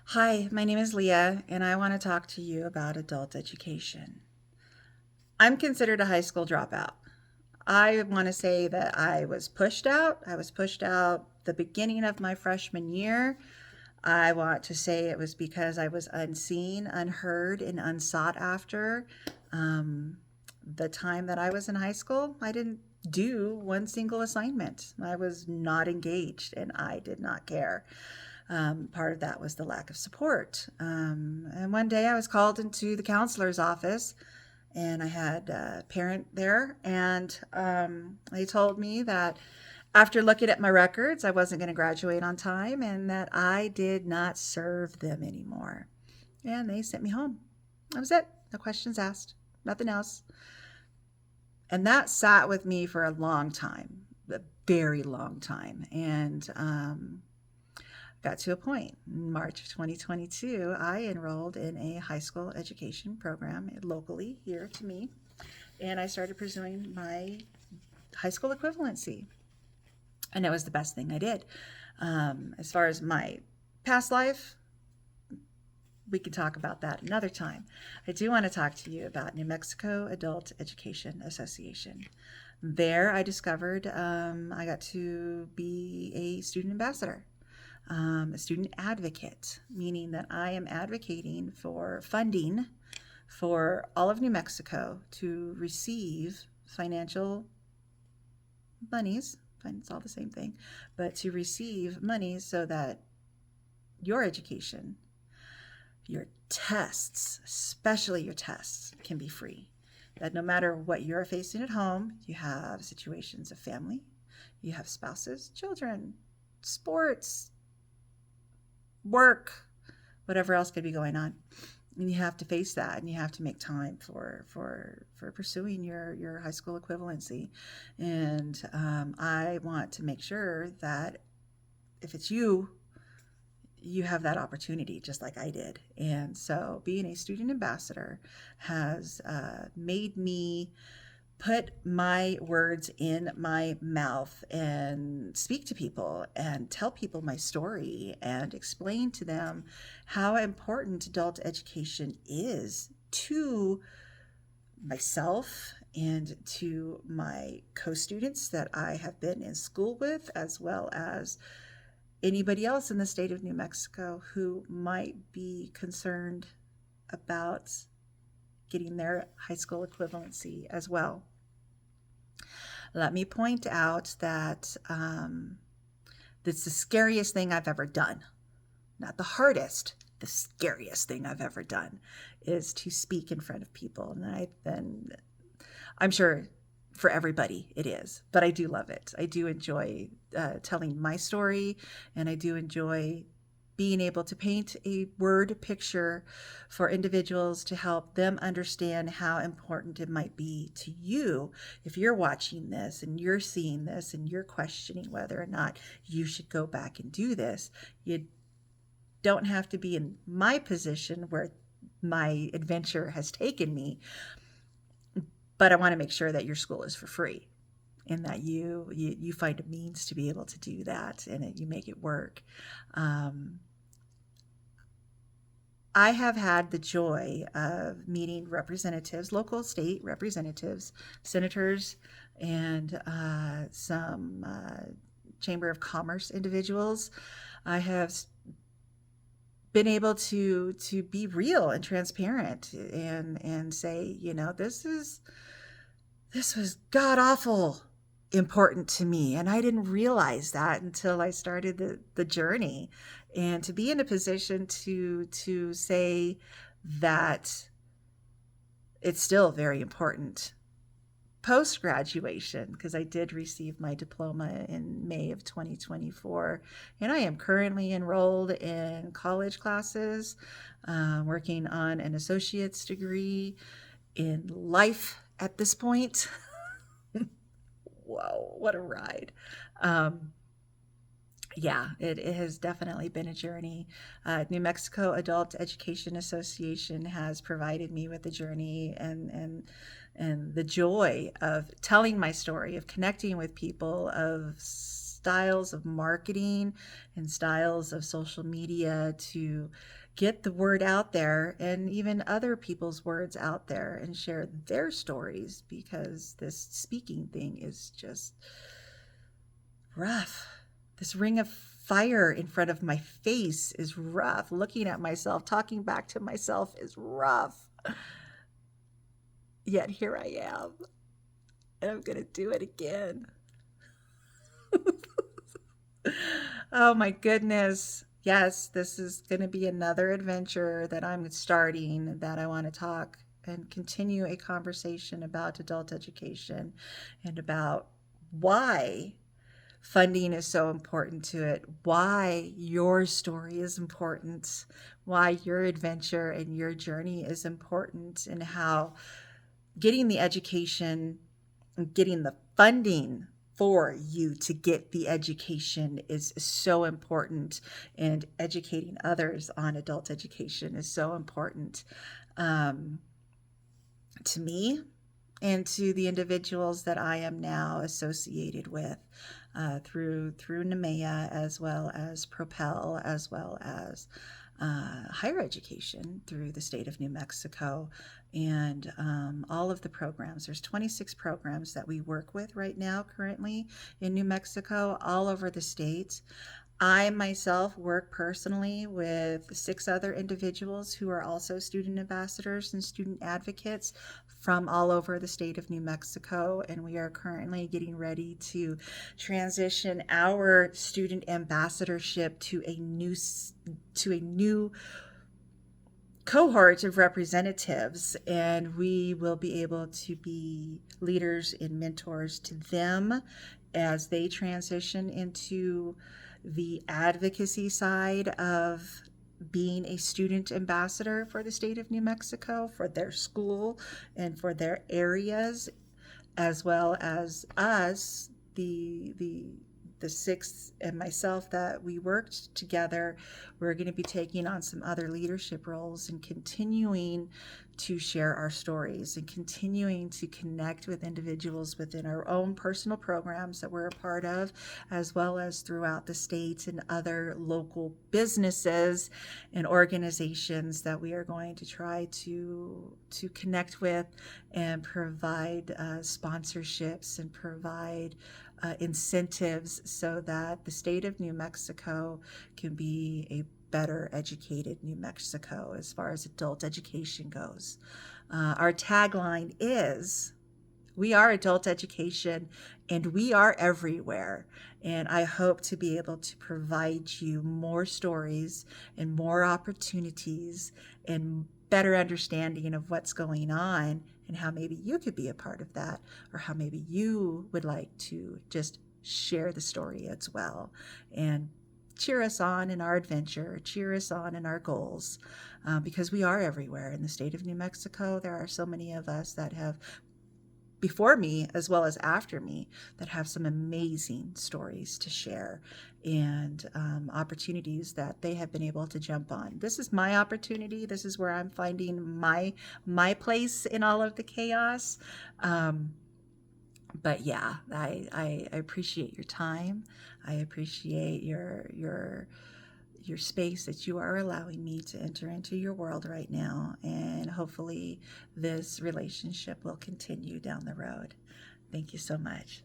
Hi, my name is Leah, and I want to talk to you about adult education. I'm considered a high school dropout. I want to say that I was pushed out. I was pushed out the beginning of my freshman year. I want to say it was because I was unseen, unheard, and unsought after. Um, the time that I was in high school, I didn't do one single assignment. I was not engaged and I did not care. Part of that was the lack of support. And one day I was called into the counselor's office and I had a parent there, and they told me that after looking at my records, I wasn't going to graduate on time and that I did not serve them anymore. And they sent me home. That was it. No questions asked, nothing else. And that sat with me for a long time, a very long time. And got to a point in March of 2022. I enrolled in a high school education program locally here to me, and I started pursuing my high school equivalency. And it was the best thing I did. As far as my past life, we can talk about that another time. I do want to talk to you about New Mexico Adult Education Association. There, I discovered I got to be a student ambassador, a student advocate, meaning that I am advocating for funding for all of New Mexico to receive financial monies. It's all the same thing, but to receive money so that your education, your tests, especially your tests, can be free. That no matter what you're facing at home, you have situations of family, you have spouses, children, sports, work, whatever else could be going on. And you have to face that, and you have to make time for pursuing your high school equivalency. And I want to make sure that if it's you, you have that opportunity just like I did. And so being a student ambassador has made me put my words in my mouth and speak to people and tell people my story and explain to them how important adult education is to myself and to my co-students that I have been in school with, as well as anybody else in the state of New Mexico who might be concerned about getting their high school equivalency as well. Let me point out that that's the scariest thing I've ever done. Not the hardest, the scariest thing I've ever done is to speak in front of people. I'm sure for everybody it is, but I do love it. I do enjoy telling my story, and I do enjoy being able to paint a word picture for individuals to help them understand how important it might be to you if you're watching this and you're seeing this and you're questioning whether or not you should go back and do this. You don't have to be in my position where my adventure has taken me, but I want to make sure that your school is for free and that you find a means to be able to do that, and you make it work. Um, I have had the joy of meeting representatives, local state representatives, senators, and some Chamber of Commerce individuals. I have been able to be real and transparent and say, this was god awful important to me, and I didn't realize that until I started the journey. And to be in a position to say that it's still very important post graduation, because I did receive my diploma in May of 2024, and I am currently enrolled in college classes, working on an associate's degree in life at this point. Whoa, what a ride. Um, yeah, it has definitely been a journey. New Mexico Adult Education Association has provided me with the journey and the joy of telling my story, of connecting with people, of styles of marketing and styles of social media to get the word out there and even other people's words out there and share their stories, because this speaking thing is just rough. This ring of fire in front of my face is rough. Looking at myself, talking back to myself is rough. Yet here I am, and I'm going to do it again. Oh my goodness. Yes, this is going to be another adventure that I'm starting, that I want to talk and continue a conversation about adult education and about why funding is so important to it, why your story is important, why your adventure and your journey is important, and how getting the education, getting the funding for you to get the education is so important, and educating others on adult education is so important, um, to me and to the individuals that I am now associated with, through NMEA, as well as Propel, as well as higher education through the state of New Mexico, and all of the programs. There's 26 programs that we work with right now currently in New Mexico, all over the state. I myself work personally with 6 other individuals who are also student ambassadors and student advocates from all over the state of New Mexico, and we are currently getting ready to transition our student ambassadorship to a new cohort of representatives, and we will be able to be leaders and mentors to them as they transition into the advocacy side of being a student ambassador for the state of New Mexico, for their school and for their areas, as well as us, the 6 and myself that we worked together. We're going to be taking on some other leadership roles and continuing to share our stories and continuing to connect with individuals within our own personal programs that we're a part of, as well as throughout the state and other local businesses and organizations that we are going to try to connect with and provide sponsorships and provide incentives so that the state of New Mexico can be a better educated New Mexico as far as adult education goes. Our tagline is, we are adult education and we are everywhere. And I hope to be able to provide you more stories and more opportunities and better understanding of what's going on, and how maybe you could be a part of that, or how maybe you would like to just share the story as well and cheer us on in our adventure, cheer us on in our goals, because we are everywhere in the state of New Mexico. There are so many of us that have, before me as well as after me, that have some amazing stories to share, and opportunities that they have been able to jump on. This is my opportunity. This is where I'm finding my place in all of the chaos. But yeah, I appreciate your time. I appreciate your space that you are allowing me to enter into your world right now, and hopefully this relationship will continue down the road. Thank you so much.